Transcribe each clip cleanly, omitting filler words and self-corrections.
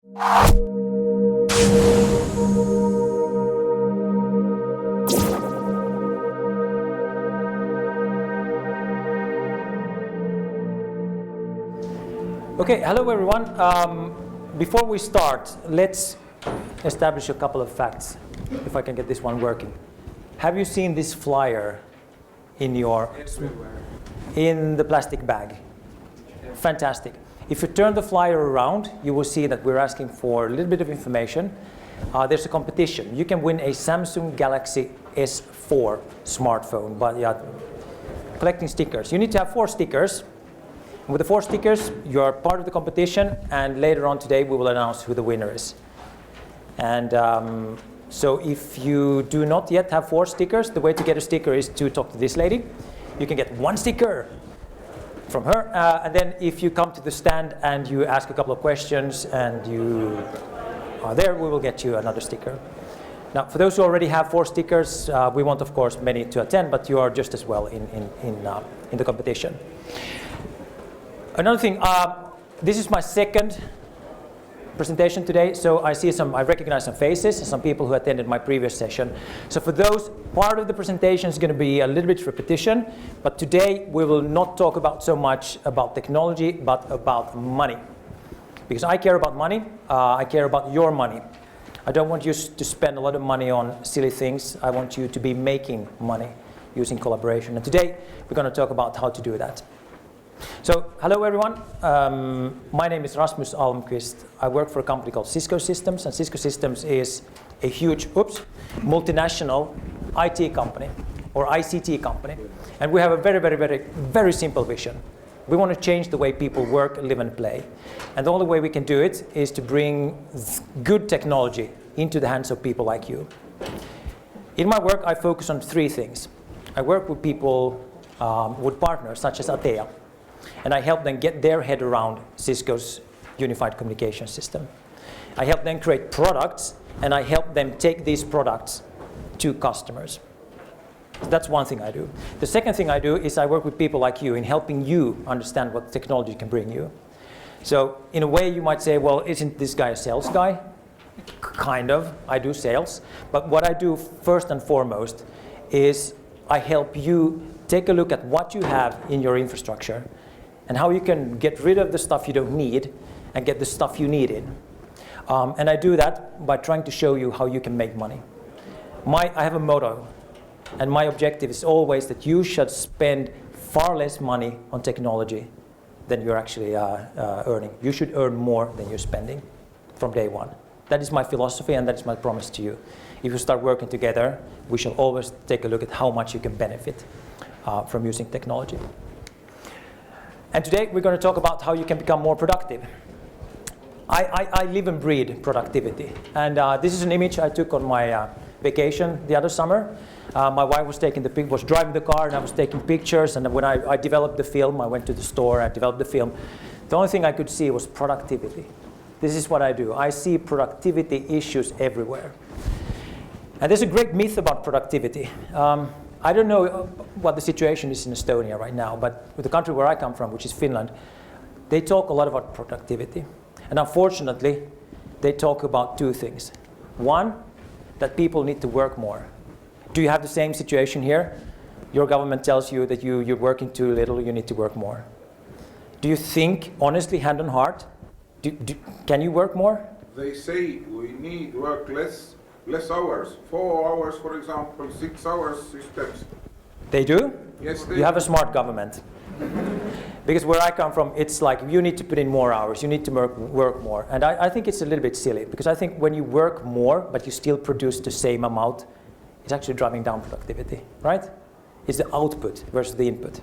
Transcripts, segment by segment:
Okay, hello everyone. Before we start, let's establish a couple of facts, if I can get this one working. Have you seen this flyer in the plastic bag? Yeah. Fantastic. If you turn the flyer around, you will see that we're asking for a little bit of information. There's a competition. You can win a Samsung Galaxy S4 smartphone, but yeah, collecting stickers. You need to have 4 stickers. With the 4 stickers, you are part of the competition, and later on today we will announce who the winner is. And so if you do not yet have 4 stickers, the way to get a sticker is to talk to this lady. You can get 1 sticker from her, and then if you come to the stand and you ask a couple of questions and you are there, we will get you another sticker. Now, for those who already have 4 stickers, we want, of course, many to attend, but you are just as well in the competition. Another thing, this is my second presentation today, so I recognize some faces, some people who attended my previous session. So for those, part of the presentation is going to be a little bit repetition, but today we will not talk about so much about technology, but about money. Because I care about money, I care about your money. I don't want you to spend a lot of money on silly things. I want you to be making money using collaboration. And today we're going to talk about how to do that. So, hello everyone. My name is Rasmus Almqvist. I work for a company called Cisco Systems, and Cisco Systems is a huge, multinational IT company or ICT company. And we have a very simple vision. We want to change the way people work, live, and play. And the only way we can do it is to bring good technology into the hands of people like you. In my work, I focus on 3 things. I work with people, with partners such as Atea. And I help them get their head around Cisco's unified communication system. I help them create products, and I help them take these products to customers. So that's one thing I do. The second thing I do is I work with people like you in helping you understand what technology can bring you. So in a way you might say, well, isn't this guy a sales guy? Kind of. I do sales. But what I do first and foremost is I help you take a look at what you have in your infrastructure and how you can get rid of the stuff you don't need and get the stuff you need in. And I do that by trying to show you how you can make money. I have a motto, and my objective is always that you should spend far less money on technology than you're actually earning. You should earn more than you're spending from day one. That is my philosophy, and that is my promise to you. If you start working together, we shall always take a look at how much you can benefit from using technology. And today we're going to talk about how you can become more productive. I live and breathe productivity. And this is an image I took on my vacation the other summer. My wife was driving the car, and I was taking pictures. And when I developed the film, I went to the store, I developed the film. The only thing I could see was productivity. This is what I do. I see productivity issues everywhere. And there's a great myth about productivity. I don't know what the situation is in Estonia right now, but with the country where I come from, which is Finland, they talk a lot about productivity. And unfortunately, they talk about 2 things. One, that people need to work more. Do you have the same situation here? Your government tells you that you're working too little, you need to work more. Do you think, honestly, hand on heart, can you work more? They say we need work less hours, 4 hours, for example, 6 hours systems. They do? Yes, they You have a smart government. Because where I come from, it's like you need to put in more hours, you need to work more. And I think it's a little bit silly, because I think when you work more, but you still produce the same amount, it's actually driving down productivity, right? It's the output versus the input.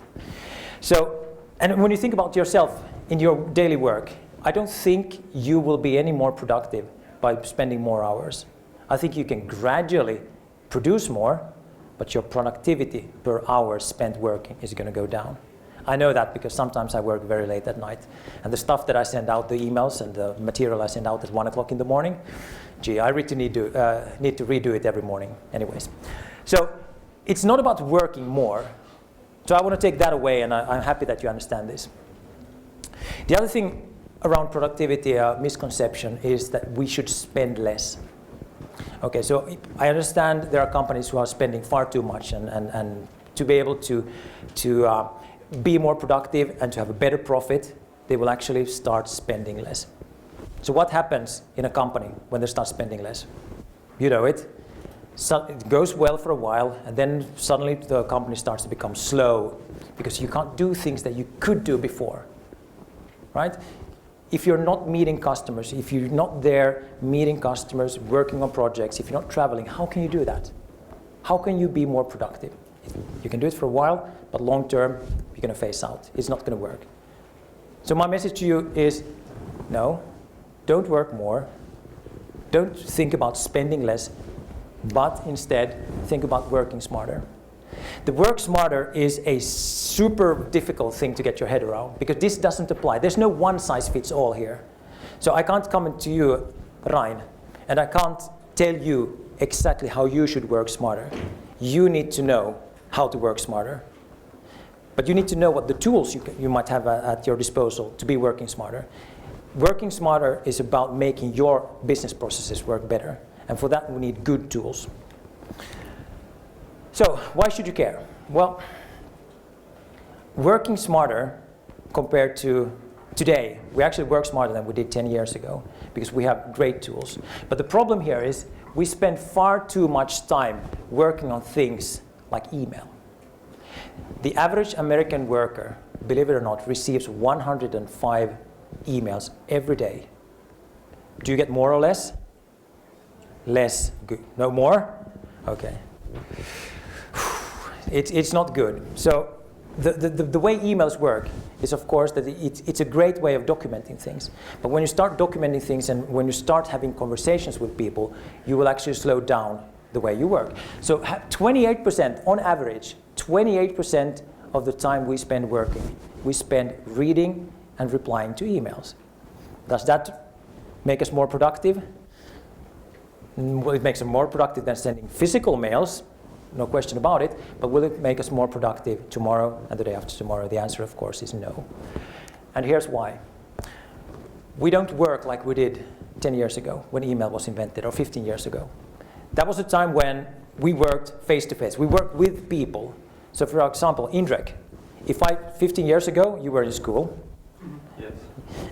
So, and when you think about yourself in your daily work, I don't think you will be any more productive by spending more hours. I think you can gradually produce more, but your productivity per hour spent working is going to go down. I know that because sometimes I work very late at night. And the stuff that I send out, the emails and the material I send out at 1 o'clock in the morning, gee, I really need to redo it every morning anyways. So it's not about working more. So I want to take that away, and I'm happy that you understand this. The other thing around productivity, a misconception is that we should spend less. Okay, so I understand there are companies who are spending far too much, and to be able to be more productive and to have a better profit, they will actually start spending less. So what happens in a company when they start spending less? You know it. So it goes well for a while, and then suddenly the company starts to become slow because you can't do things that you could do before, right? If you're not meeting customers, if you're not there meeting customers, working on projects, if you're not traveling, how can you do that? How can you be more productive? You can do it for a while, but long term, you're going to phase out. It's not going to work. So my message to you is, no, don't work more. Don't think about spending less, but instead think about working smarter. The work smarter is a super difficult thing to get your head around because this doesn't apply. There's no one size fits all here. So I can't come to you, Rein, and I can't tell you exactly how you should work smarter. You need to know how to work smarter. But you need to know what the tools you might have at your disposal to be working smarter. Working smarter is about making your business processes work better. And for that, we need good tools. So, why should you care? Well, working smarter compared to today, we actually work smarter than we did 10 years ago because we have great tools. But the problem here is we spend far too much time working on things like email. The average American worker, believe it or not, receives 105 emails every day. Do you get more or less? Less. Good. No more? Okay. It's not good. So the way emails work is, of course, that it's a great way of documenting things. But when you start documenting things and when you start having conversations with people, you will actually slow down the way you work. So 28%, on average, 28% of the time we spend working, we spend reading and replying to emails. Does that make us more productive? Well, it makes us more productive than sending physical mails, no question about it, but will it make us more productive tomorrow and the day after tomorrow? The answer, of course, is no. And here's why. We don't work like we did 10 years ago when email was invented, or 15 years ago. That was a time when we worked face-to-face. We worked with people. So for example, Indrek, 15 years ago, you were in school. Yes.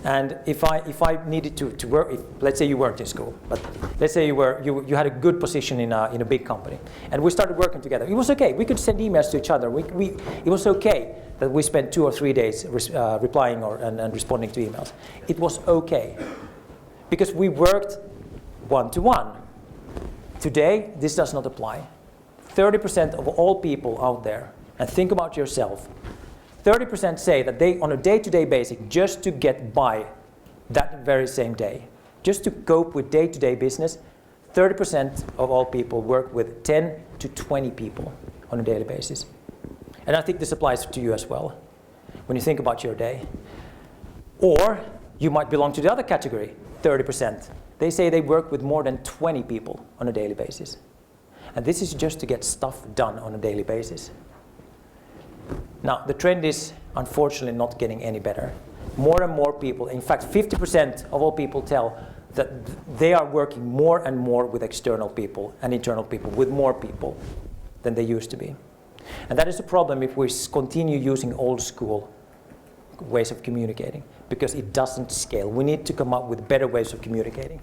And if I needed to work, let's say you weren't in school, but let's say you had a good position in a big company, and we started working together. It was okay. We could send emails to each other. It was okay that we spent 2 or 3 days replying and responding to emails. It was okay because we worked one-to-one. Today, this does not apply. 30% of all people out there, and think about yourself, 30% say that they, on a day-to-day basis, just to get by that very same day, just to cope with day-to-day business, 30% of all people work with 10 to 20 people on a daily basis. And I think this applies to you as well, when you think about your day. Or you might belong to the other category, 30%. They say they work with more than 20 people on a daily basis. And this is just to get stuff done on a daily basis. Now, the trend is unfortunately not getting any better. More and more people, in fact, 50% of all people tell that they are working more and more with external people and internal people, with more people than they used to be. And that is a problem if we continue using old school ways of communicating, because it doesn't scale. We need to come up with better ways of communicating.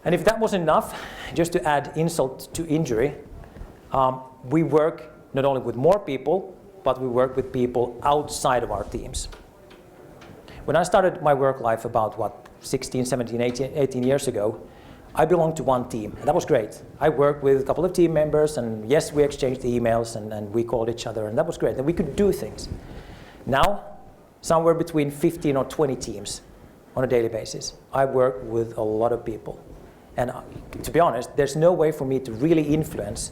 And if that wasn't enough, just to add insult to injury, we work not only with more people, but we work with people outside of our teams. When I started my work life about, 16, 17, 18 years ago, I belonged to one team, and that was great. I worked with a couple of team members, and yes, we exchanged emails, and we called each other, and that was great, and we could do things. Now, somewhere between 15 or 20 teams on a daily basis. I work with a lot of people. And to be honest, there's no way for me to really influence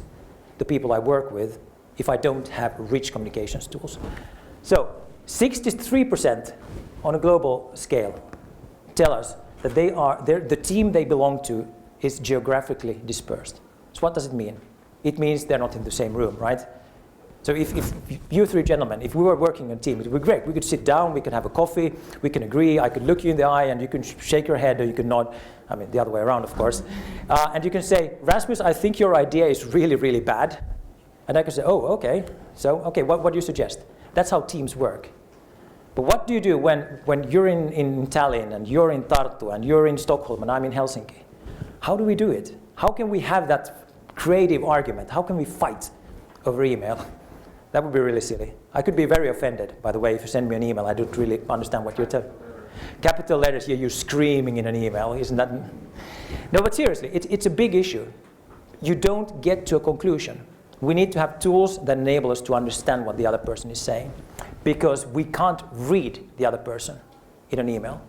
the people I work with if I don't have rich communications tools. So 63% on a global scale tell us that the team they belong to is geographically dispersed. So what does it mean? It means they're not in the same room, right? So if you three gentlemen, if we were working on a team, it would be great. We could sit down, we could have a coffee, we can agree, I could look you in the eye and you can shake your head or you can nod, I mean the other way around of course. And you can say, Rasmus, I think your idea is really, really bad. And I can say, oh, okay. So, okay, what do you suggest? That's how teams work. But what do you do when you're in Tallinn and you're in Tartu and you're in Stockholm and I'm in Helsinki? How do we do it? How can we have that creative argument? How can we fight over email? That would be really silly. I could be very offended, by the way, if you send me an email, I don't really understand what you're telling. Capital letters here, you're screaming in an email, isn't that? No, but seriously, it's a big issue. You don't get to a conclusion. We need to have tools that enable us to understand what the other person is saying, because we can't read the other person in an email.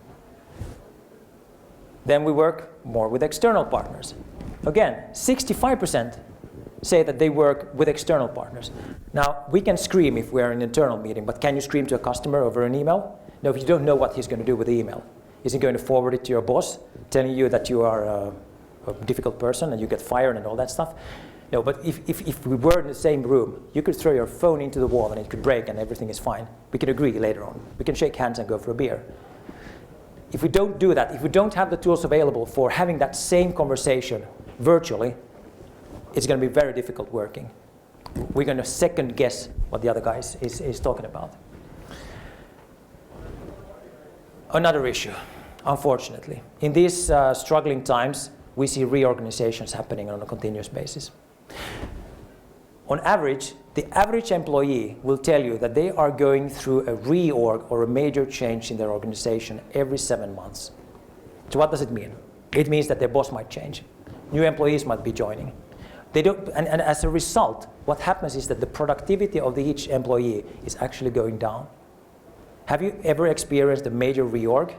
Then we work more with external partners. Again, 65% say that they work with external partners. Now, we can scream if we're in an internal meeting, but can you scream to a customer over an email? No, if you don't know what he's going to do with the email. Is he going to forward it to your boss, telling you that you are a difficult person and you get fired and all that stuff? No, but if we were in the same room, you could throw your phone into the wall and it could break and everything is fine. We can agree later on. We can shake hands and go for a beer. If we don't do that, if we don't have the tools available for having that same conversation virtually, it's going to be very difficult working. We're going to second guess what the other guy is talking about. Another issue, unfortunately. In these struggling times, we see reorganizations happening on a continuous basis. On average, the average employee will tell you that they are going through a reorg or a major change in their organization every 7 months. So what does it mean? It means that their boss might change. New employees might be joining. They don't, and as a result, what happens is that the productivity of each employee is actually going down. Have you ever experienced a major reorg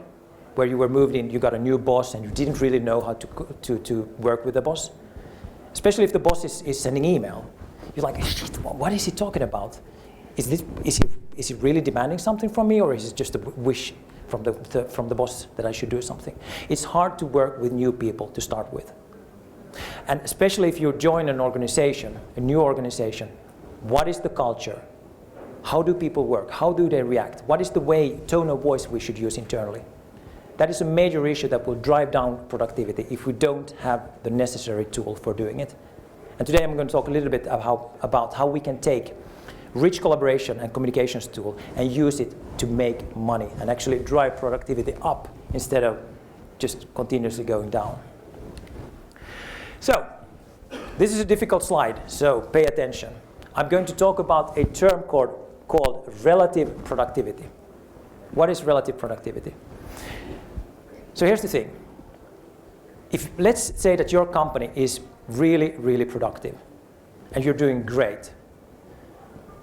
where you were moved in, you got a new boss and you didn't really know how to work with the boss? Especially if the boss is sending email. You're like, shit, what is he talking about? Is he really demanding something from me, or is it just a wish from the boss that I should do something? It's hard to work with new people to start with. And especially if you join an organization, a new organization, what is the culture? How do people work? How do they react? What is the tone of voice we should use internally? That is a major issue that will drive down productivity if we don't have the necessary tool for doing it. And today I'm going to talk a little bit about how we can take rich collaboration and communications tool and use it to make money and actually drive productivity up instead of just continuously going down. So, this is a difficult slide, so pay attention. I'm going to talk about a term called relative productivity. What is relative productivity? So here's the thing. Let's say that your company is really, really productive and you're doing great.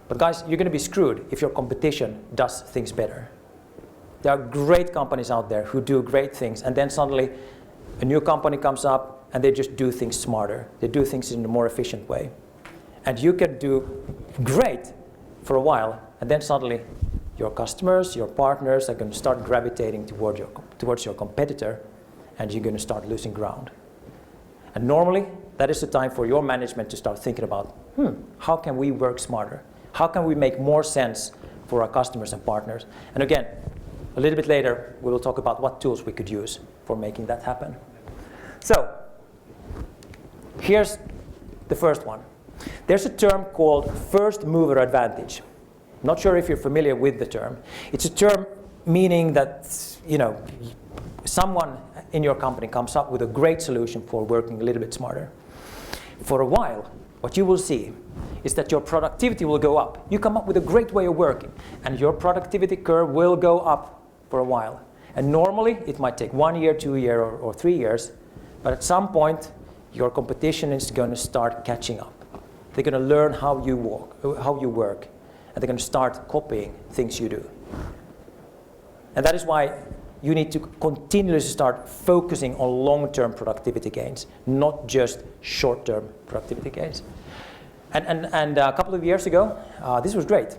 But guys, you're going to be screwed if your competition does things better. There are great companies out there who do great things, and then suddenly a new company comes up and they just do things smarter. They do things in a more efficient way. And you can do great for a while, and then suddenly your customers, your partners are going to start gravitating towards your competitor, and you're going to start losing ground. And normally, that is the time for your management to start thinking about, how can we work smarter? How can we make more sense for our customers and partners? And again, a little bit later, we will talk about what tools we could use for making that happen. So, here's the first one. There's a term called first mover advantage. Not sure if you're familiar with the term. It's a term meaning that, someone in your company comes up with a great solution for working a little bit smarter. For a while, what you will see is that your productivity will go up. You come up with a great way of working, and your productivity curve will go up for a while. And normally, it might take 1 year, 2 years, or 3 years, but at some point, your competition is going to start catching up. They're going to learn how you work, and they're going to start copying things you do. And that is why you need to continuously start focusing on long-term productivity gains, not just short-term productivity gains. And a couple of years ago, this was great.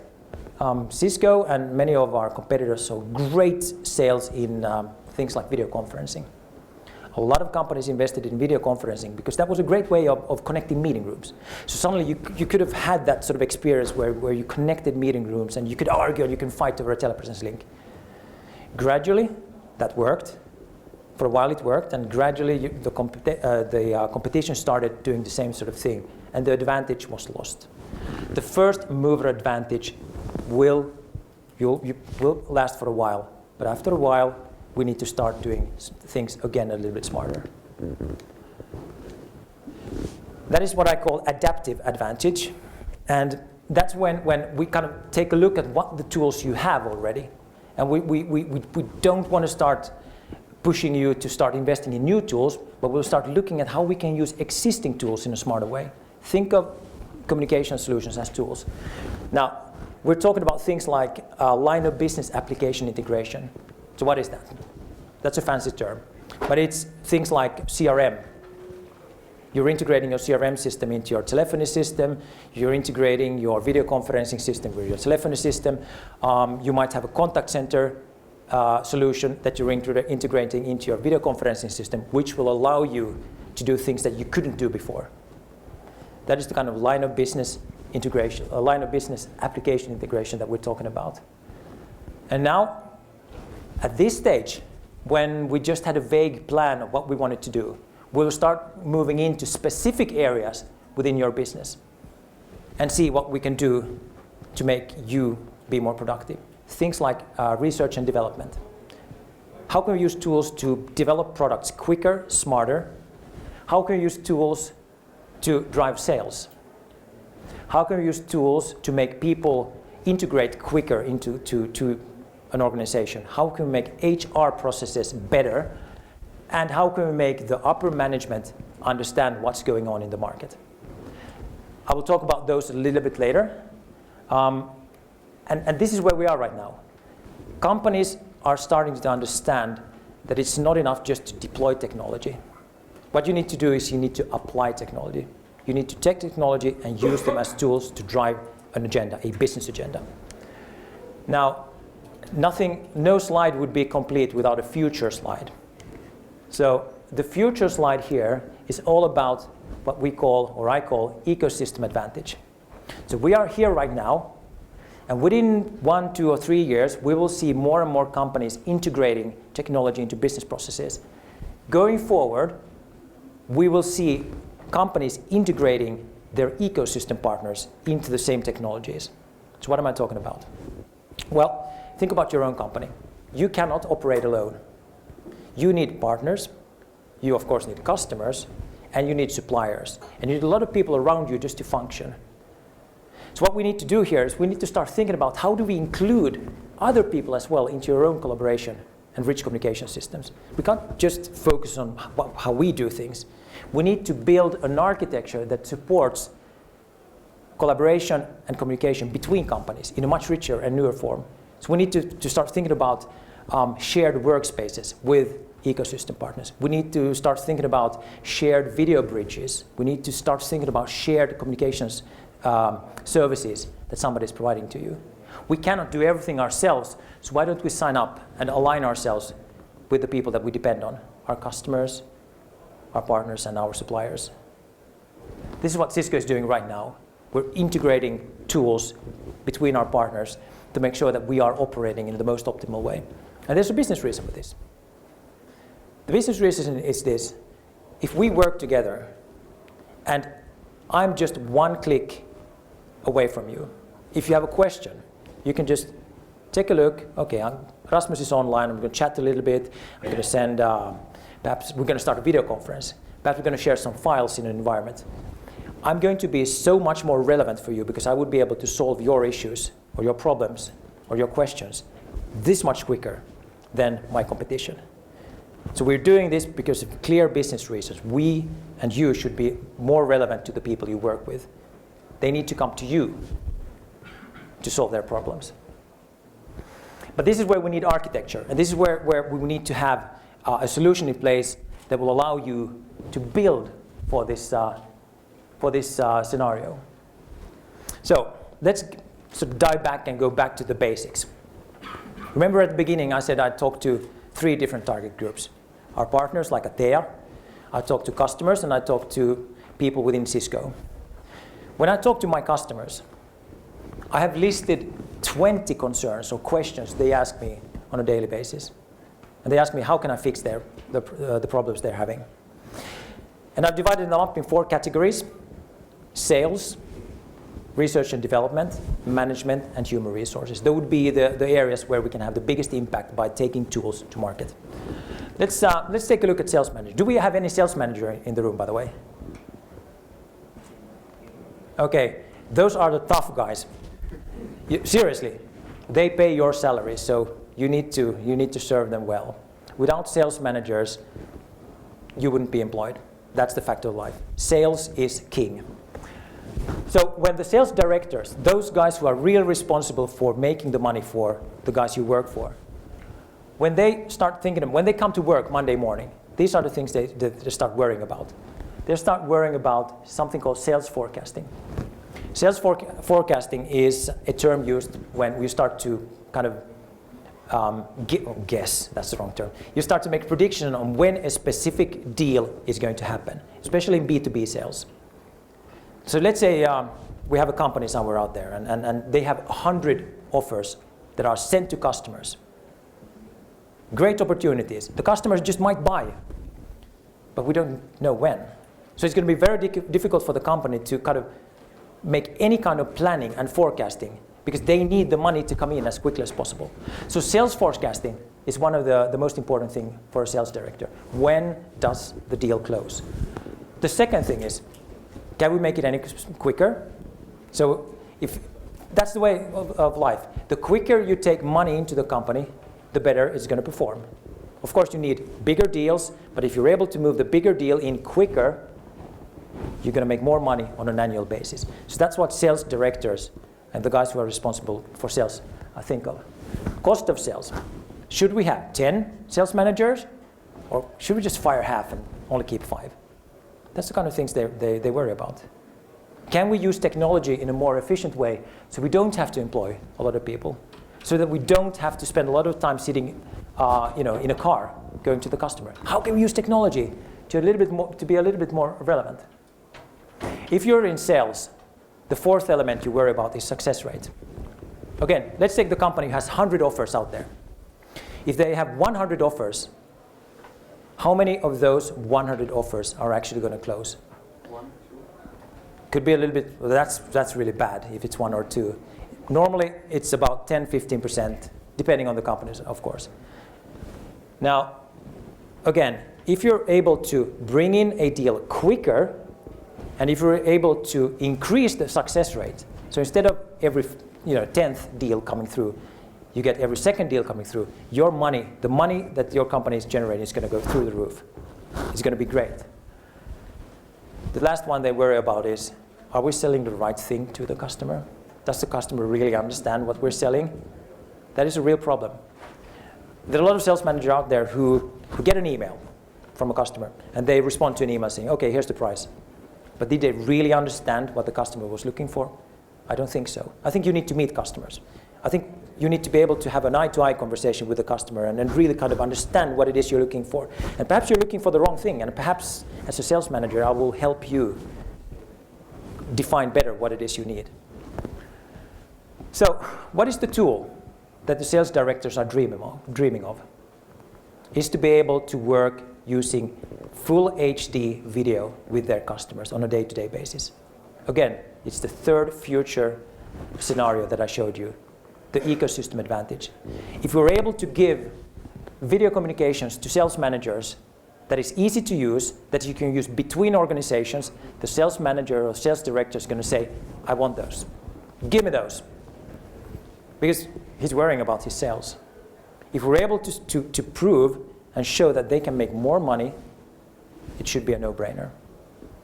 Cisco and many of our competitors saw great sales in things like video conferencing. A lot of companies invested in video conferencing because that was a great way of connecting meeting rooms. So suddenly you could have had that sort of experience where you connected meeting rooms and you could argue and you can fight over a telepresence link. Gradually, that worked. For a while it worked, and gradually the competition started doing the same sort of thing, and the advantage was lost. The first mover advantage will last for a while, but after a while, we need to start doing things again a little bit smarter. That is what I call adaptive advantage, and that's when we kind of take a look at what the tools you have already, and we don't want to start pushing you to start investing in new tools, but we'll start looking at how we can use existing tools in a smarter way. Think of communication solutions as tools. Now, we're talking about things like line of business application integration. So what is that? That's a fancy term, but it's things like CRM. You're integrating your CRM system into your telephony system. You're integrating your video conferencing system with your telephony system. You might have a contact center solution that you're integrating into your video conferencing system, which will allow you to do things that you couldn't do before. That is the kind of line of business integration, a line of business application integration that we're talking about. And now, at this stage, when we just had a vague plan of what we wanted to do, we'll start moving into specific areas within your business and see what we can do to make you be more productive. Things like research and development. How can we use tools to develop products quicker, smarter? How can we use tools to drive sales? How can we use tools to make people integrate quicker into an organization? How can we make HR processes better? And how can we make the upper management understand what's going on in the market? I will talk about those a little bit later. And this is where we are right now. Companies are starting to understand that it's not enough just to deploy technology. What you need to do is you need to apply technology. You need to take technology and use them as tools to drive an agenda, a business agenda. Now, no slide would be complete without a future slide. So the future slide here is all about what we call, or I call, ecosystem advantage. So we are here right now. And within 1, 2, or 3 years, we will see more and more companies integrating technology into business processes. Going forward, we will see companies integrating their ecosystem partners into the same technologies. So what am I talking about? Well, think about your own company. You cannot operate alone. You need partners. You, of course, need customers. And you need suppliers. And you need a lot of people around you just to function. So what we need to do here is we need to start thinking about how do we include other people as well into your own collaboration and rich communication systems. We can't just focus on how we do things. We need to build an architecture that supports collaboration and communication between companies in a much richer and newer form. So we need to start thinking about shared workspaces with ecosystem partners. We need to start thinking about shared video bridges. We need to start thinking about shared communications services that somebody is providing to you. We cannot do everything ourselves, so why don't we sign up and align ourselves with the people that we depend on, our customers, our partners, and our suppliers. This is what Cisco is doing right now. We're integrating tools between our partners to make sure that we are operating in the most optimal way. And there's a business reason for this. The business reason is this. If we work together, and I'm just one click away from you. If you have a question, you can just take a look. Okay, Rasmus is online. I'm going to chat a little bit. I'm going to send, perhaps we're going to start a video conference. Perhaps we're going to share some files in an environment. I'm going to be so much more relevant for you because I would be able to solve your issues or your problems or your questions this much quicker than my competition. So we're doing this because of clear business reasons. We and you should be more relevant to the people you work with. They need to come to you to solve their problems. But this is where we need architecture, and this is where we need to have a solution in place that will allow you to build for this scenario. So let's sort of dive back and go back to the basics. Remember at the beginning I said I talked to 3 different target groups. our partners like Atea. I talk to customers, and I talk to people within Cisco. When I talk to my customers, I have listed 20 concerns or questions they ask me on a daily basis. And they ask me, how can I fix the problems they're having? And I've divided them up in 4 categories: sales, research and development, management, and human resources. Those would be the areas where we can have the biggest impact by taking tools to market. Let's take a look at sales manager. Do we have any sales manager in the room, by the way? Okay, those are the tough guys. Seriously, they pay your salary, so you need to serve them well. Without sales managers, you wouldn't be employed. That's the fact of life. Sales is king. So when the sales directors, those guys who are really responsible for making the money for the guys you work for, when they start thinking, when they come to work Monday morning, these are the things they start worrying about. They start worrying about something called sales forecasting. Sales forecasting is a term used when you start to kind of guess, that's the wrong term. You start to make prediction on when a specific deal is going to happen, especially in B2B sales. So let's say we have a company somewhere out there and they have 100 offers that are sent to customers. Great opportunities. The customers just might buy, but we don't know when. So it's going to be very difficult for the company to kind of make any kind of planning and forecasting because they need the money to come in as quickly as possible. So sales forecasting is one of the most important things for a sales director. When does the deal close? The second thing is, can we make it any quicker? So if that's the way of life. The quicker you take money into the company, the better it's going to perform. Of course, you need bigger deals, but if you're able to move the bigger deal in quicker, you're going to make more money on an annual basis. So that's what sales directors and the guys who are responsible for sales think of. Cost of sales. Should we have 10 sales managers, or should we just fire half and only keep 5? That's the kind of things they worry about. Can we use technology in a more efficient way so we don't have to employ a lot of people, so that we don't have to spend a lot of time sitting in a car going to the customer? How can we use technology to be a little bit more relevant? If you're in sales, the 4th element you worry about is success rate. Again, let's take the company who has 100 offers out there. If they have 100 offers, how many of those 100 offers are actually going to close? 1, 2. Could be a little bit, well, that's really bad if it's 1 or 2. Normally, it's about 10-15%, depending on the companies, of course. Now, again, if you're able to bring in a deal quicker, and if you're able to increase the success rate, so instead of every 10th deal coming through, you get every 2nd deal coming through, your money, the money that your company is generating is going to go through the roof. It's going to be great. The last one they worry about is, are we selling the right thing to the customer? Does the customer really understand what we're selling? That is a real problem. There are a lot of sales managers out there who get an email from a customer, and they respond to an email saying, okay, here's the price. But did they really understand what the customer was looking for? I don't think so. I think you need to meet customers. I think you need to be able to have an eye-to-eye conversation with the customer and really kind of understand what it is you're looking for. And perhaps you're looking for the wrong thing, and perhaps as a sales manager, I will help you define better what it is you need. So, what is the tool that the sales directors are dreaming of? Is to be able to work using full HD video with their customers on a day-to-day basis. Again, it's the 3rd future scenario that I showed you, the ecosystem advantage. If we're able to give video communications to sales managers that is easy to use, that you can use between organizations, the sales manager or sales director is going to say, I want those. Give me those. Because he's worrying about his sales. If we're able to prove and show that they can make more money, it should be a no-brainer.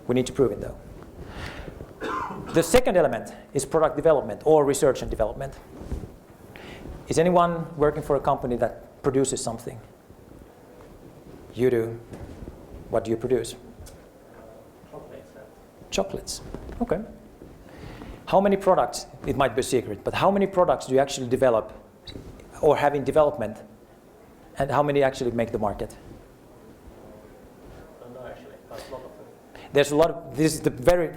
We need to prove it, though. The second element is product development or research and development. Is anyone working for a company that produces something? You do. What do you produce? Chocolates. Okay. How many products, it might be a secret, but how many products do you actually develop or have in development, and how many actually make the market? No, actually, that's a lot of them. There's a lot of, this is the very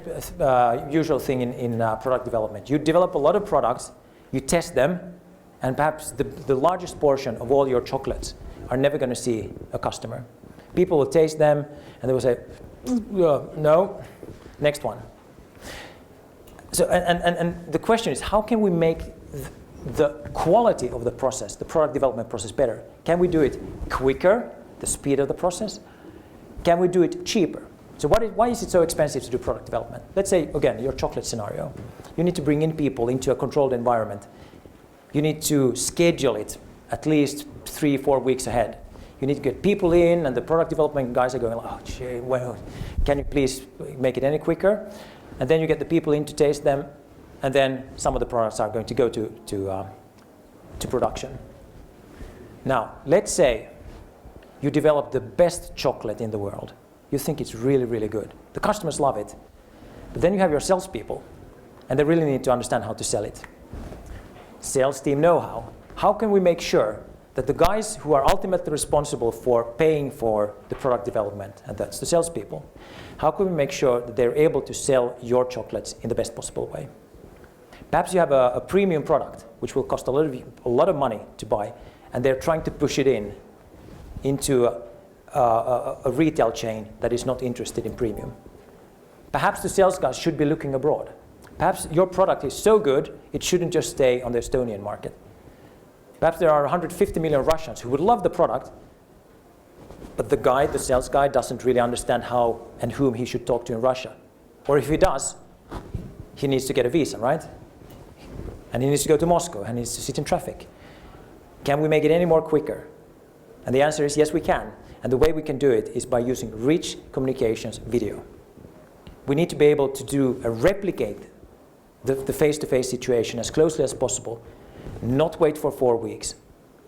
usual thing in product development. You develop a lot of products, you test them, and perhaps the largest portion of all your chocolates are never going to see a customer. People will taste them, and they will say, no, next one. So, and the question is, how can we make the quality of the process, the product development process, better? Can we do it quicker, the speed of the process? Can we do it cheaper? So why is it so expensive to do product development? Let's say, again, your chocolate scenario. You need to bring in people into a controlled environment. You need to schedule it at least 3-4 weeks ahead. You need to get people in, and the product development guys are going, oh, gee, well, can you please make it any quicker? And then you get the people in to taste them, and then some of the products are going to go to production. Now, let's say you develop the best chocolate in the world. You think it's really, really good. The customers love it. But then you have your salespeople, and they really need to understand how to sell it. Sales team know-how. How can we make sure that the guys who are ultimately responsible for paying for the product development, and that's the salespeople, how can we make sure that they're able to sell your chocolates in the best possible way? Perhaps you have a premium product, which will cost a lot of money to buy, and they're trying to push it into a retail chain that is not interested in premium. Perhaps the sales guys should be looking abroad. Perhaps your product is so good, it shouldn't just stay on the Estonian market. Perhaps there are 150 million Russians who would love the product, but the sales guy, doesn't really understand how and whom he should talk to in Russia. Or if he does, he needs to get a visa, right? And he needs to go to Moscow, and he needs to sit in traffic. Can we make it any more quicker? And the answer is yes, we can. And the way we can do it is by using rich communications video. We need to be able to replicate the face-to-face situation as closely as possible, not wait for 4 weeks,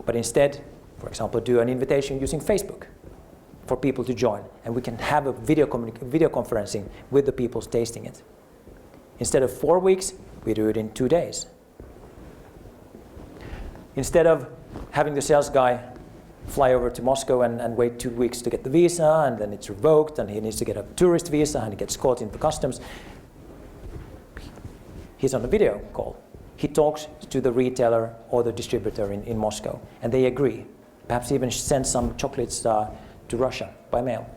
but instead, for example, do an invitation using Facebook for people to join, and we can have a video conferencing with the people tasting it. Instead of 4 weeks, we do it in 2 days. Instead of having the sales guy fly over to Moscow and wait 2 weeks to get the visa, and then it's revoked, and he needs to get a tourist visa, and he gets caught in the customs, he's on a video call. He talks to the retailer or the distributor in Moscow, and they agree. Perhaps even send some chocolates to Russia by mail.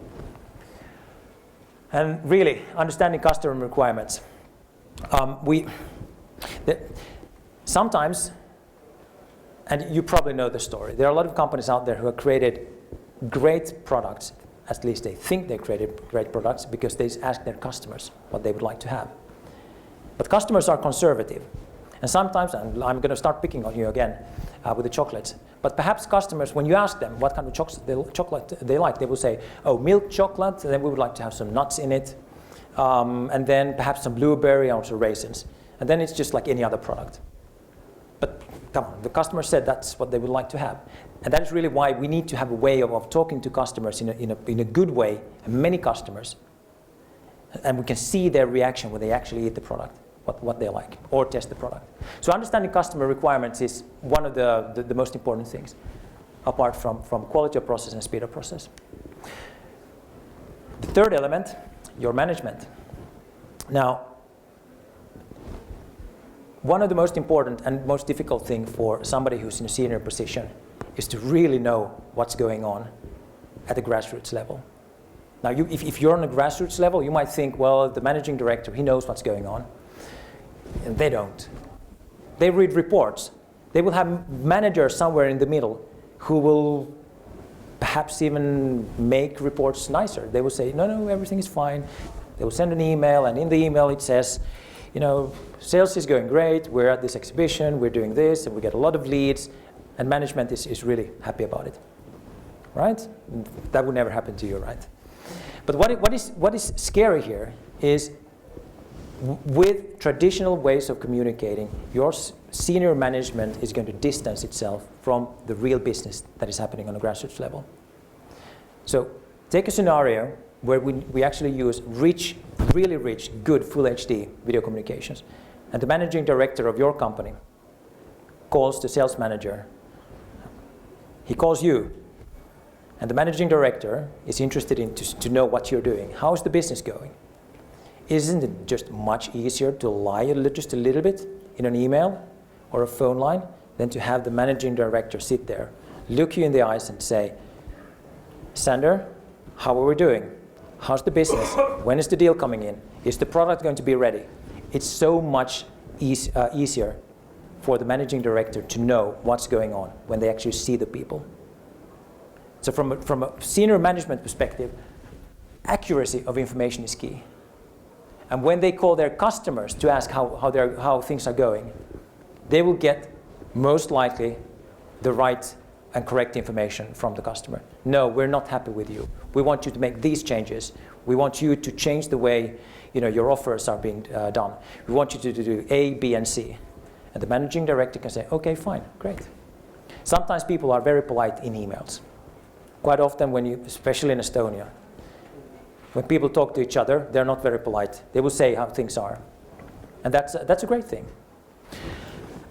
And really, understanding customer requirements. Sometimes, and you probably know the story, there are a lot of companies out there who have created great products, at least they think they created great products, because they ask their customers what they would like to have. But customers are conservative. And sometimes, and I'm going to start picking on you again with the chocolates, but perhaps customers, when you ask them what kind of chocolate they like, they will say, oh, milk chocolate, and then we would like to have some nuts in it, and then perhaps some blueberry and also raisins. And then it's just like any other product. But come on, the customer said that's what they would like to have. And that is really why we need to have a way of talking to customers in a good way, and many customers, and we can see their reaction when they actually eat the product. What they like, or test the product. So understanding customer requirements is one of the most important things, apart from quality of process and speed of process. The third element, your management. Now, one of the most important and most difficult thing for somebody who's in a senior position is to really know what's going on at the grassroots level. Now, if you're on a grassroots level, you might think, well, the managing director, he knows what's going on. And they don't. They read reports. They will have managers somewhere in the middle who will perhaps even make reports nicer. They will say, no, everything is fine. They will send an email, and in the email it says, sales is going great, we're at this exhibition, we're doing this, and we get a lot of leads, and management is really happy about it. Right? That would never happen to you, right? But what is scary here is, with traditional ways of communicating, your senior management is going to distance itself from the real business that is happening on a grassroots level. So take a scenario where we actually use really rich, good full HD video communications, and the managing director of your company calls the sales manager. He calls you, And the managing director is interested in to know what you're doing. How's the business going? Isn't it just much easier to lie just a little bit in an email or a phone line than to have the managing director sit there, look you in the eyes and say, Sander, how are we doing? How's the business? When is the deal coming in? Is the product going to be ready? It's so much easier for the managing director to know what's going on when they actually see the people. So from a senior management perspective, accuracy of information is key. And when they call their customers to ask how things are going, they will get most likely the right and correct information from the customer. No, we're not happy with you. We want you to make these changes. We want you to change the way your offers are being done. We want you to do A, B, and C. And the managing director can say, okay, fine, great. Sometimes people are very polite in emails. Quite often, especially in Estonia, when people talk to each other, they're not very polite. They will say how things are. And that's a great thing.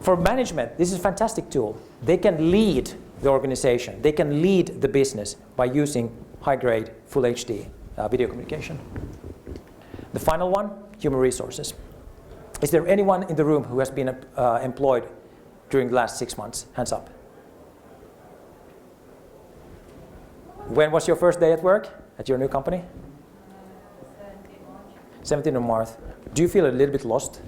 For management, this is a fantastic tool. They can lead the organization. They can lead the business by using high-grade, full HD video communication. The final one, human resources. Is there anyone in the room who has been employed during the last 6 months? Hands up. When was your first day at work at your new company? 17th of March. Do you feel a little bit lost?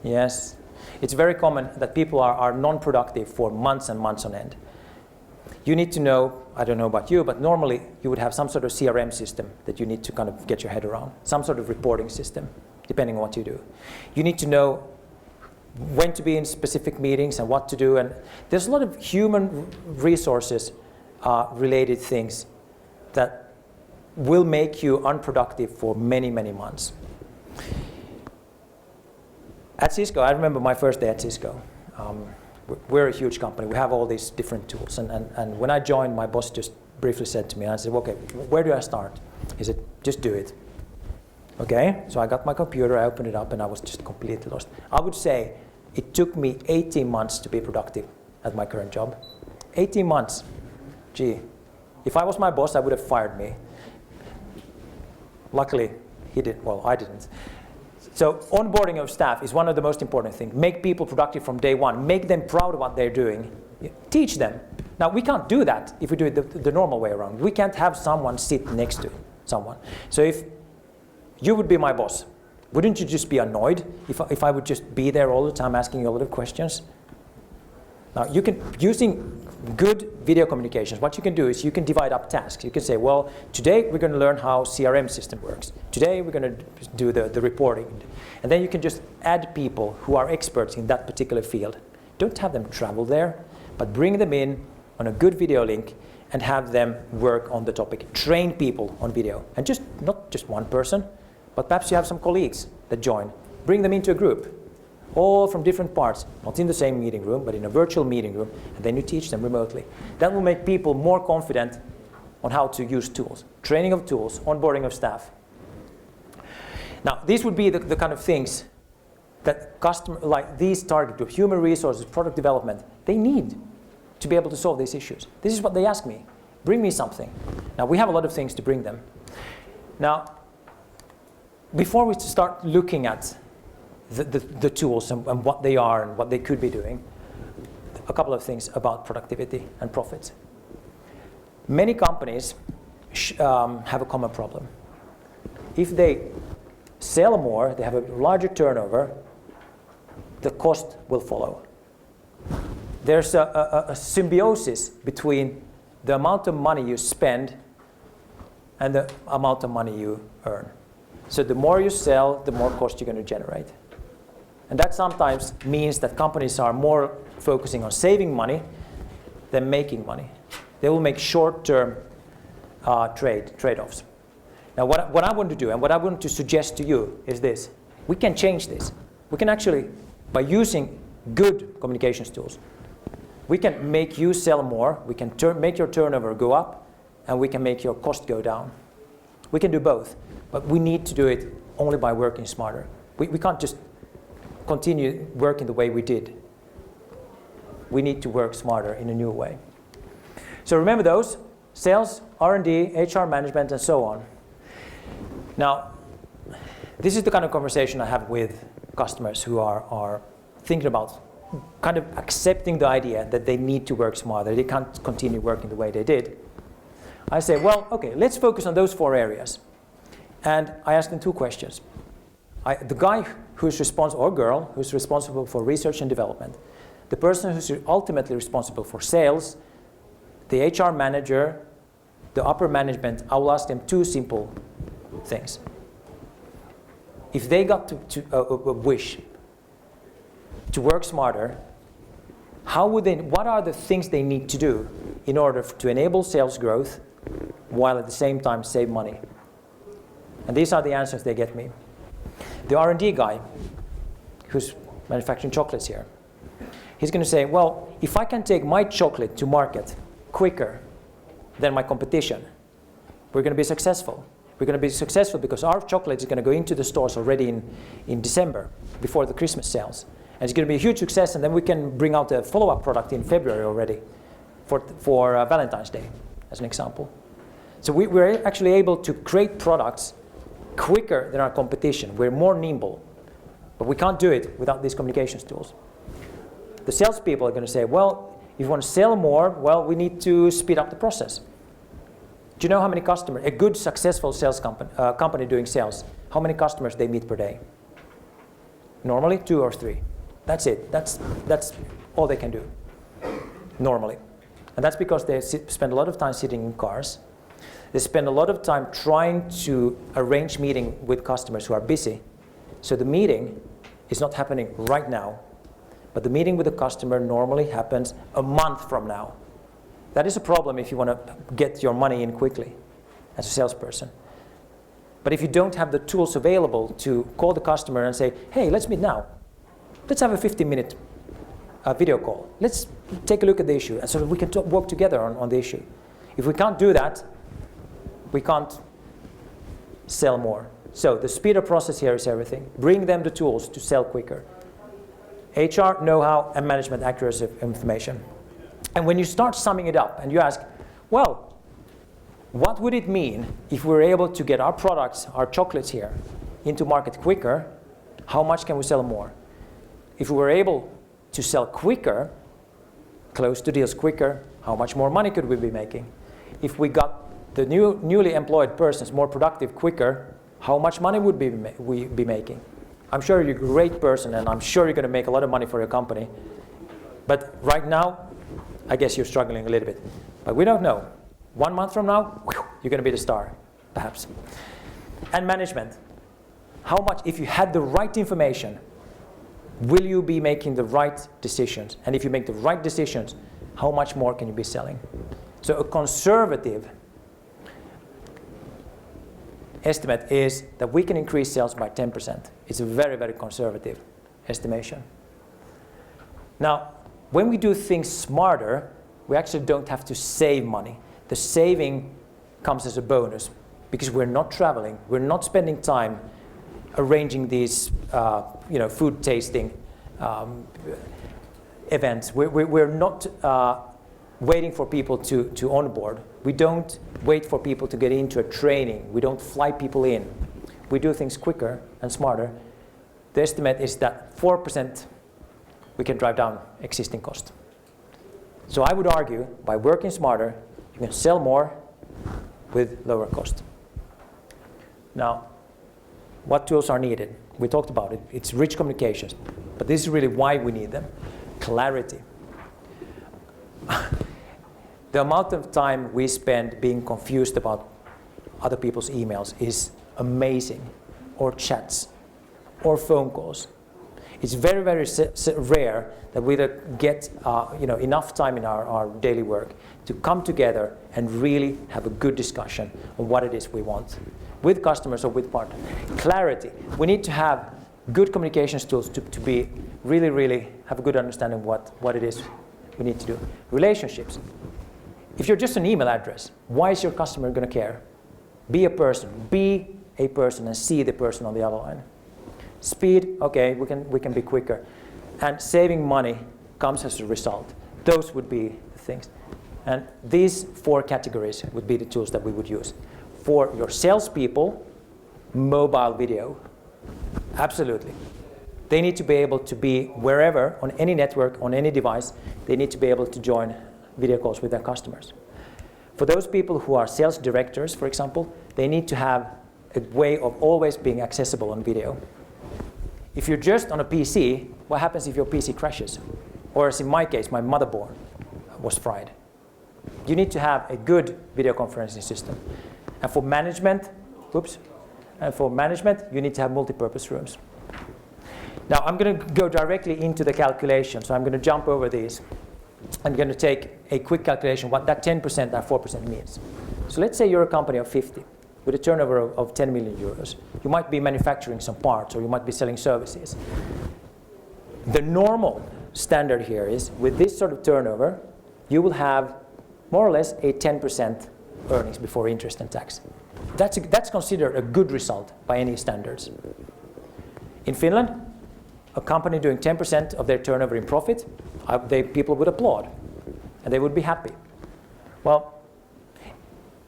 Yes. It's very common that people are non-productive for months and months on end. You need to know, I don't know about you, but normally you would have some sort of CRM system that you need to kind of get your head around, some sort of reporting system, depending on what you do. You need to know when to be in specific meetings and what to do, and there's a lot of human resources related things that will make you unproductive for many, many months. At Cisco, I remember my first day at Cisco. We're a huge company. We have all these different tools. And when I joined, my boss just briefly said to me, and I said, okay, where do I start? He said, just do it. Okay, so I got my computer, I opened it up, and I was just completely lost. I would say it took me 18 months to be productive at my current job. 18 months. Gee, if I was my boss, I would have fired me. Luckily, he didn't. Well, I didn't. So onboarding of staff is one of the most important things. Make people productive from day one. Make them proud of what they're doing. Teach them. Now, we can't do that if we do it the normal way around. We can't have someone sit next to someone. So if you would be my boss, wouldn't you just be annoyed if I would just be there all the time asking you a lot of questions? Now, you can, using good video communications, what you can do is you can divide up tasks. You can say, well, today we're going to learn how CRM system works. Today we're going to do the reporting. And then you can just add people who are experts in that particular field. Don't have them travel there, but bring them in on a good video link and have them work on the topic. Train people on video. And just not just one person, but perhaps you have some colleagues that join. Bring them into a group. All from different parts, not in the same meeting room, but in a virtual meeting room, and then you teach them remotely. That will make people more confident on how to use tools. Training of tools, onboarding of staff. Now, these would be the kind of things that like these target groups, human resources, product development, they need to be able to solve these issues. This is what they ask me. Bring me something. Now, we have a lot of things to bring them. Now, before we start looking at the tools and what they are and what they could be doing, a couple of things about productivity and profits. Many companies have a common problem. If they sell more, they have a larger turnover, the cost will follow. There's a symbiosis between the amount of money you spend and the amount of money you earn. So the more you sell, the more cost you're going to generate. And that sometimes means that companies are more focusing on saving money than making money. They will make short-term trade-offs. Now, what I want to do and what I want to suggest to you is this. We can change this. We can actually, by using good communications tools, we can make you sell more, we can make your turnover go up, and we can make your cost go down. We can do both, but we need to do it only by working smarter. We can't just continue working the way we did. We need to work smarter in a new way. So remember those: sales, R&D, HR management, and so on. Now, this is the kind of conversation I have with customers who are thinking about kind of accepting the idea that they need to work smarter. They can't continue working the way they did. I say, well, okay, let's focus on those 4 areas. And I ask them 2 questions. The guy who's responsible, or girl, who's responsible for research and development, the person who's ultimately responsible for sales, the HR manager, the upper management, I will ask them 2 simple things. If they got a wish to work smarter, what are the things they need to do in order to enable sales growth while at the same time save money? And these are the answers they get me. The R&D guy, who's manufacturing chocolates here, he's going to say, well, if I can take my chocolate to market quicker than my competition, we're going to be successful. We're going to be successful because our chocolate is going to go into the stores already in December, before the Christmas sales. And it's going to be a huge success, and then we can bring out a follow-up product in February already for Valentine's Day, as an example. So we're actually able to create products quicker than our competition. We're more nimble, but we can't do it without these communications tools. The salespeople are going to say, well, if you want to sell more, well, we need to speed up the process. Do you know how many customers, a good successful sales company doing sales, how many customers they meet per day? Normally 2 or 3. That's it. That's all they can do, normally. And that's because they spend a lot of time sitting in cars. They spend a lot of time trying to arrange meeting with customers who are busy. So the meeting is not happening right now, but the meeting with the customer normally happens a month from now. That is a problem if you want to get your money in quickly as a salesperson. But if you don't have the tools available to call the customer and say, hey, let's meet now. Let's have a 15-minute video call. Let's take a look at the issue so that we can work together on the issue. If we can't do that, we can't sell more. So the speed of process here is everything. Bring them the tools to sell quicker. HR, know-how, and management accuracy of information. And when you start summing it up and you ask, well, what would it mean if we were able to get our products, our chocolates here, into market quicker? How much can we sell more? If we were able to sell quicker, close to deals quicker, how much more money could we be making? If we got the newly employed persons more productive quicker, how much money would we be making? I'm sure you're a great person, and I'm sure you're going to make a lot of money for your company. But right now, I guess you're struggling a little bit. But we don't know. 1 month from now, you're going to be the star, perhaps. And management. How much, if you had the right information, will you be making the right decisions? And if you make the right decisions, how much more can you be selling? So a conservative estimate is that we can increase sales by 10%. It's a very, very conservative estimation. Now, when we do things smarter, we actually don't have to save money. The saving comes as a bonus because we're not traveling, we're not spending time arranging these food tasting events. We're not waiting for people to onboard. We don't wait for people to get into a training. We don't fly people in. We do things quicker and smarter. The estimate is that 4% we can drive down existing cost. So I would argue by working smarter, you can sell more with lower cost. Now, what tools are needed? We talked about it. It's rich communications. But this is really why we need them. Clarity. The amount of time we spend being confused about other people's emails is amazing, or chats, or phone calls. It's very, very rare that we get enough time in our daily work to come together and really have a good discussion on what it is we want with customers or with partners. Clarity. We need to have good communications tools to be really, really have a good understanding what it is we need to do. Relationships. If you're just an email address, why is your customer going to care? Be a person. Be a person and see the person on the other line. Speed, okay, we can be quicker. And saving money comes as a result. Those would be the things. And these 4 categories would be the tools that we would use. For your salespeople, mobile video. Absolutely. They need to be able to be wherever, on any network, on any device. They need to be able to join video calls with their customers. For those people who are sales directors, for example, they need to have a way of always being accessible on video. If you're just on a PC, what happens if your PC crashes? Or as in my case, my motherboard was fried. You need to have a good video conferencing system. And for management, you need to have multi-purpose rooms. Now I'm going to go directly into the calculation, so I'm going to jump over these. I'm going to take a quick calculation what that 10% and 4% means. So let's say you're a company of 50 with a turnover of 10 million euros. You might be manufacturing some parts, or you might be selling services. The normal standard here is, with this sort of turnover, you will have more or less a 10% earnings before interest and tax. That's considered a good result by any standards. In Finland, a company doing 10% of their turnover in profit, people would applaud, and they would be happy. Well,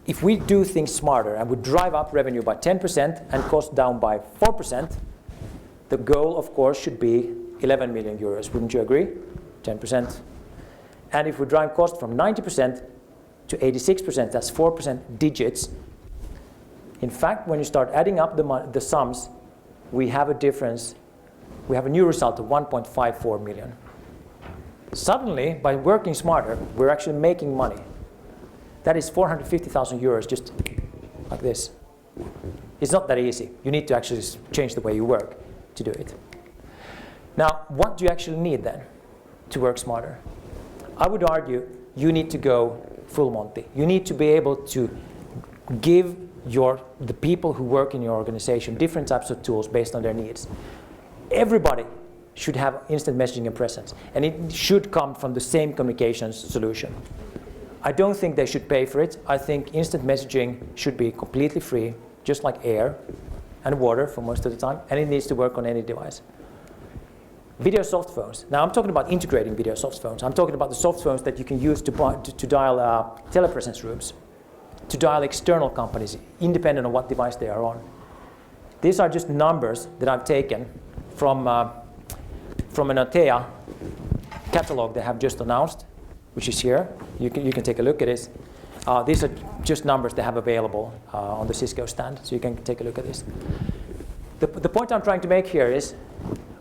if we do things smarter and we drive up revenue by 10% and cost down by 4%, the goal, of course, should be 11 million euros. Wouldn't you agree? 10%. And if we drive cost from 90% to 86%, that's 4% digits. In fact, when you start adding up the sums, we have a difference. We have a new result of 1.54 million. Suddenly, by working smarter, we're actually making money. That is 450,000 euros just like this. It's not that easy. You need to actually change the way you work to do it. Now, what do you actually need then to work smarter? I would argue you need to go full Monty. You need to be able to give the people who work in your organization different types of tools based on their needs. Everybody should have instant messaging and presence, and it should come from the same communications solution. I don't think they should pay for it. I think instant messaging should be completely free, just like air and water for most of the time, and it needs to work on any device. Video soft phones. Now I'm talking about integrating video soft phones. I'm talking about the soft phones that you can use to dial telepresence rooms, to dial external companies, independent of what device they are on. These are just numbers that I've taken from an Atea catalog they have just announced, which is here. You can take a look at this. These are just numbers they have available on the Cisco stand, so you can take a look at this. The point I'm trying to make here is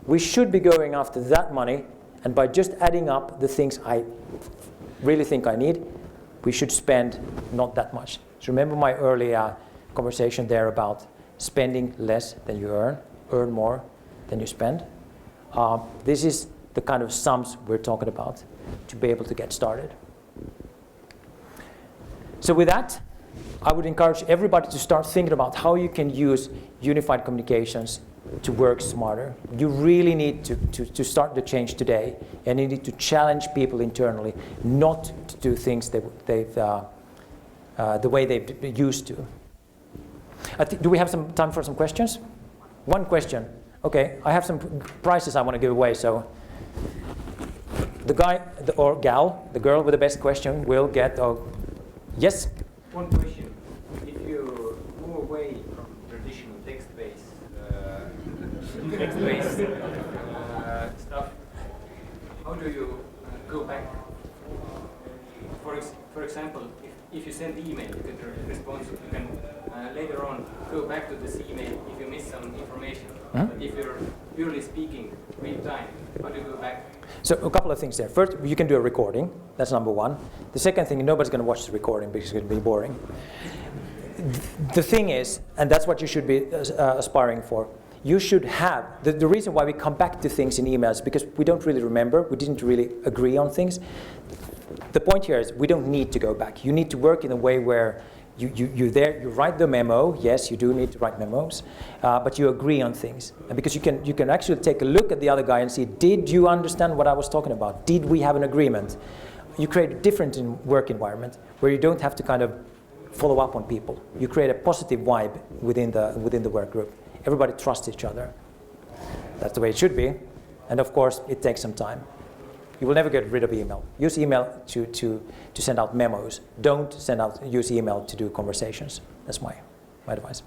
we should be going after that money, and by just adding up the things I really think I need, we should spend not that much. So remember my earlier conversation there about spending less than you earn more than you spend. This is the kind of sums we're talking about to be able to get started. So with that, I would encourage everybody to start thinking about how you can use unified communications to work smarter. You really need to start the change today, and you need to challenge people internally not to do things the way they've used to. Do we have some time for some questions? One question. Okay, I have some prizes I want to give away. So the guy or gal, the girl with the best question will get. Yes? One question. If you move away from traditional text-based stuff, how do you go back? For example, if you send email, you get a response. You can later on go back to this email if you miss some information. But if you're purely speaking real time, how do you go back? So a couple of things there. First, you can do a recording. That's number one. The second thing, nobody's going to watch the recording because it's going to be boring. The thing is, and that's what you should be aspiring for, you should have, the reason why we come back to things in emails is because we don't really remember, we didn't really agree on things. The point here is we don't need to go back. You need to work in a way where you're there, you write the memo. Yes, you do need to write memos, but you agree on things. And because you can actually take a look at the other guy and see, did you understand what I was talking about? Did we have an agreement? You create a different work environment where you don't have to kind of follow up on people. You create a positive vibe within the work group. Everybody trusts each other. That's the way it should be. And of course, it takes some time. You will never get rid of email. Use email to send out memos. Don't use email to do conversations. That's my advice.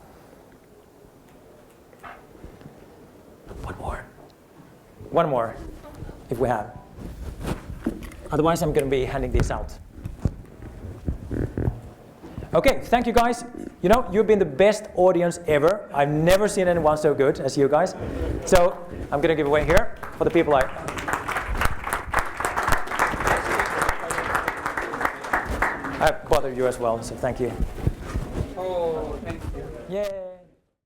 One more, if we have. Otherwise, I'm going to be handing this out. Okay, thank you guys. You know, you've been the best audience ever. I've never seen anyone so good as you guys. So I'm going to give away here for the people I bothered you as well, so thank you. Oh, thank you. Yay.